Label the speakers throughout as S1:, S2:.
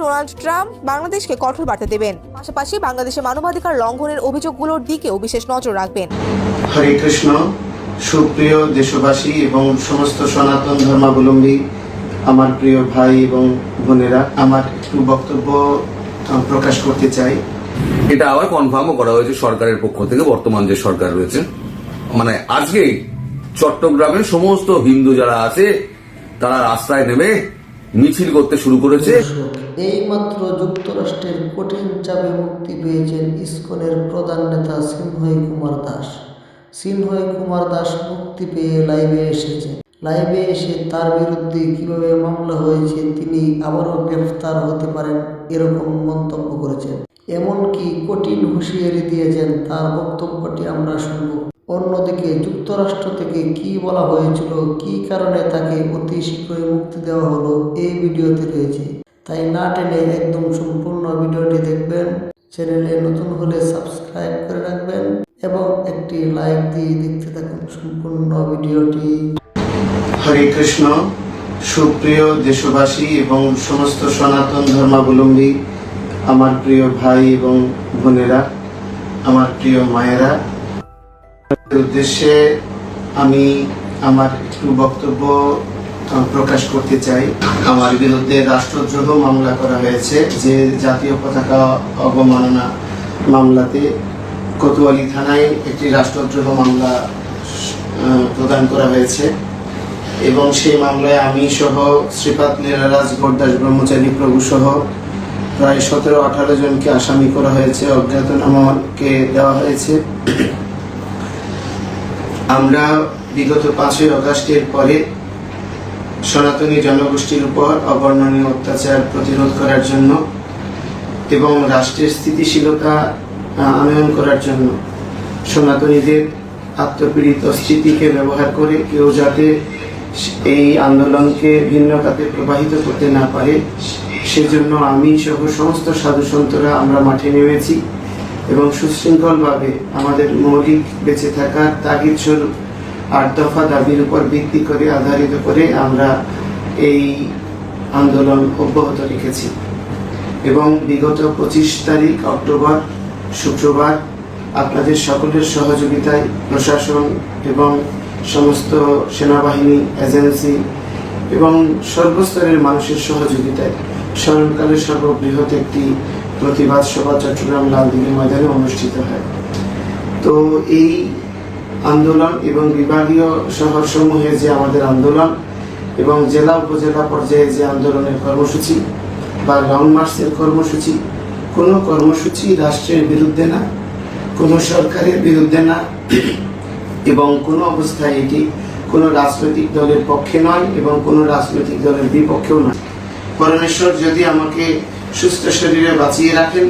S1: Donald Trump বাংলাদেশকে কঠোর বার্তা দেবেন, পাশাপাশি বাংলাদেশের মানবাধিকার লঙ্ঘনের অভিযোগগুলোর দিকেও বিশেষ নজর রাখবেন।
S2: হরে কৃষ্ণ। সুপ্রিয় দেশবাসী এবং সমস্ত সনাতন ধর্মাবলম্বী আমার প্রিয় ভাই এবং বোনেরা, আমার একটু বক্তব্য প্রকাশ করতে চাই।
S3: এটা আবার কনফার্মও করা হয়েছে সরকারের পক্ষ থেকে, বর্তমান যে সরকার রয়েছে, মানে আজকে চট্টগ্রামের সমস্ত হিন্দু যারা আছে তারা রাস্তায় নেমে মিছিল করতে শুরু করেছে।
S4: এইমাত্র যুক্তরাষ্ট্রের কঠিন চাপে মুক্তি পেয়েছেন ইসকনের প্রধান নেতা সিনহয় কুমার দাস। সিনহয় কুমার দাস মুক্তি পেয়ে লাইভে এসেছেন। লাইভে এসে তার বিরুদ্ধে কিভাবে মামলা হয়েছে, তিনি আবারও গ্রেফতার হতে পারেন এরকম মন্তব্য করেছেন। এমনকি কঠিন হুঁশিয়ারি দিয়েছেন। তার বক্তব্যটি আমরা শুনব। অন্যদিকে যুক্তরাষ্ট্র থেকে কি বলা হয়েছিল, কি কারণে তাকে অতি শীঘ্রই মুক্তি দেওয়া হলো, এই ভিডিওতে রয়েছে। তাই না টেনে একদম সম্পূর্ণ ভিডিওটি দেখবেন। চ্যানেলে নতুন হলে সাবস্ক্রাইব করে রাখবেন এবং একটি লাইক দিয়ে দেখতে থাকুন সম্পূর্ণ ভিডিওটি।
S2: হরে কৃষ্ণ। সুপ্রিয় দেশবাসী এবং সমস্ত সনাতন ধর্মাবলম্বী আমার প্রিয় ভাই এবং বোনেরা, আমার প্রিয় মায়েরা, উদ্দেশ্যে আমি আমার একটু বক্তব্য প্রকাশ করতে চাই। আমার বিরুদ্ধে রাষ্ট্রদ্রোহ মামলা করা হয়েছে, যে জাতীয় পতাকা অবমাননা মামলাতে কোতোয়ালি থানায় একটি রাষ্ট্রদ্রোহ মামলা প্রদান করা হয়েছে এবং সেই মামলায় আমি সহ শ্রীপাদ লীলারাজ গড়দাস ব্রহ্মচারী প্রভু সহ প্রায় 17-18 জনকে আসামি করা হয়েছে, অজ্ঞাতনামাকে দেওয়া হয়েছে। আমরা বিগত 5ই আগস্টের পরে সনাতনী জনগোষ্ঠীর উপর অবর্ণনীয় অত্যাচার প্রতিরোধ করার জন্য এবং রাষ্ট্রের স্থিতিশীলতা আনয়ন করার জন্য সনাতনীদের আত্মপীড়িত স্মৃতিকে ব্যবহার করে কেউ যাতে এই আন্দোলনকে ভিন্ন খাতে প্রবাহিত করতে না পারে, সেজন্য আমি সহ সমস্ত সাধু সন্তরা আমরা মাঠে নেমেছি এবং সুশৃঙ্খলভাবে আমাদের মৌলিক বেঁচে থাকার তাগিদ স্বরূপ 8 দফা দাবির উপর ভিত্তি করে আধারিত করে আমরা এই আন্দোলন অব্যাহত রেখেছি এবং বিগত 25 তারিখ অক্টোবর শুক্রবার আপনাদের সকলের সহযোগিতায় প্রশাসন এবং সমস্ত সেনাবাহিনী, এজেন্সি এবং সর্বস্তরের মানুষের সহযোগিতায় স্মরণকালের সর্ববৃহৎ একটি প্রতিবাদ সভা চট্টগ্রাম লালদিঘি ময়দানে অনুষ্ঠিত হয়। তো এই আন্দোলন এবং বিভাগীয় শহরসমূহে যে আমাদের আন্দোলন এবং জেলা উপজেলা পর্যায়ে যে আন্দোলনের কর্মসূচি বা লং মার্চের কর্মসূচি, কোনো কর্মসূচি রাষ্ট্রের বিরুদ্ধে না, কোনো সরকারের বিরুদ্ধে না এবং কোনো অবস্থায় এটি কোনো রাজনৈতিক দলের পক্ষে নয় এবং কোনো রাজনৈতিক দলের বিপক্ষেও নয়। পরমেশ্বর যদি আমাকে সুস্থ শরীরে বাঁচিয়ে রাখেন,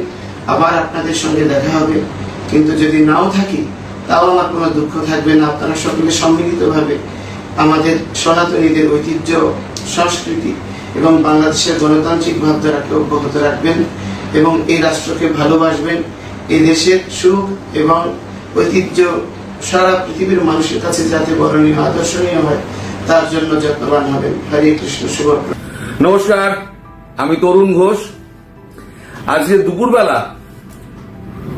S2: আবার আপনাদের সঙ্গে দেখা হবে, কিন্তু যদি নাও থাকি তাও আমার কোনো দুঃখ থাকবে না। আপনারা সকলে সম্মিলিতভাবে আমাদের সনাতনীদের ঐতিহ্য, সংস্কৃতি এবং বাংলাদেশের গণতান্ত্রিক ভাবধারাকে অব্যাহত রাখবেন এবং এই রাষ্ট্রকে ভালোবাসবেন। এই দেশের সুখ এবং ঐতিহ্য সারা পৃথিবীর মানুষের কাছে যাতে বরণীয়, আদর্শনীয় হয়, তার জন্য যত্নবান হবেন। হরে কৃষ্ণ। শুভ।
S3: নমস্কার, আমি তরুণ ঘোষ। আজকে দুপুরবেলা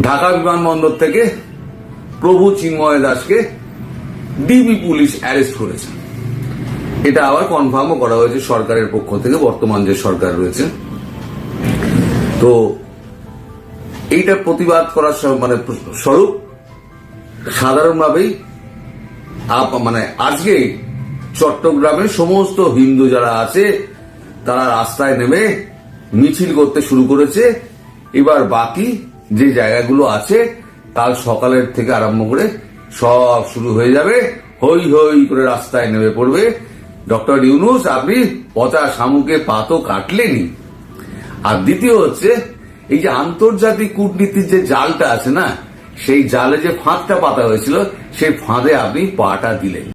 S3: ঢাকা বিমানবন্দর থেকে প্রভু চিন্ময় দাসকে ডিবি পুলিশ অ্যারেস্ট করেছে। এটা আবার কনফার্মও করা হয়েছে সরকারের পক্ষ থেকে, বর্তমান যে সরকার রয়েছে। তো এইটা প্রতিবাদ করার মানে স্বরূপ সাধারণভাবেই মানে আজকে চট্টগ্রামের সমস্ত হিন্দু যারা আছে তারা রাস্তায় নেমে মিছিল করতে শুরু করেছে। এবার বাকি যে জায়গাগুলো আছে কাল সকালের থেকে আরম্ভ করে সব শুরু হয়ে যাবে, হই হই করে রাস্তায় নেমে পড়বে। ডক্টর ইউনূস, আপনি পচা শামুকে পা তো কাটলেনি। আর দ্বিতীয় হচ্ছে, এই যে আন্তর্জাতিক কূটনীতির যে জালটা আছে না, সেই জালে যে ফাঁদটা পাতা হয়েছিল, সেই ফাঁদে আপনি পাটা দিলেন।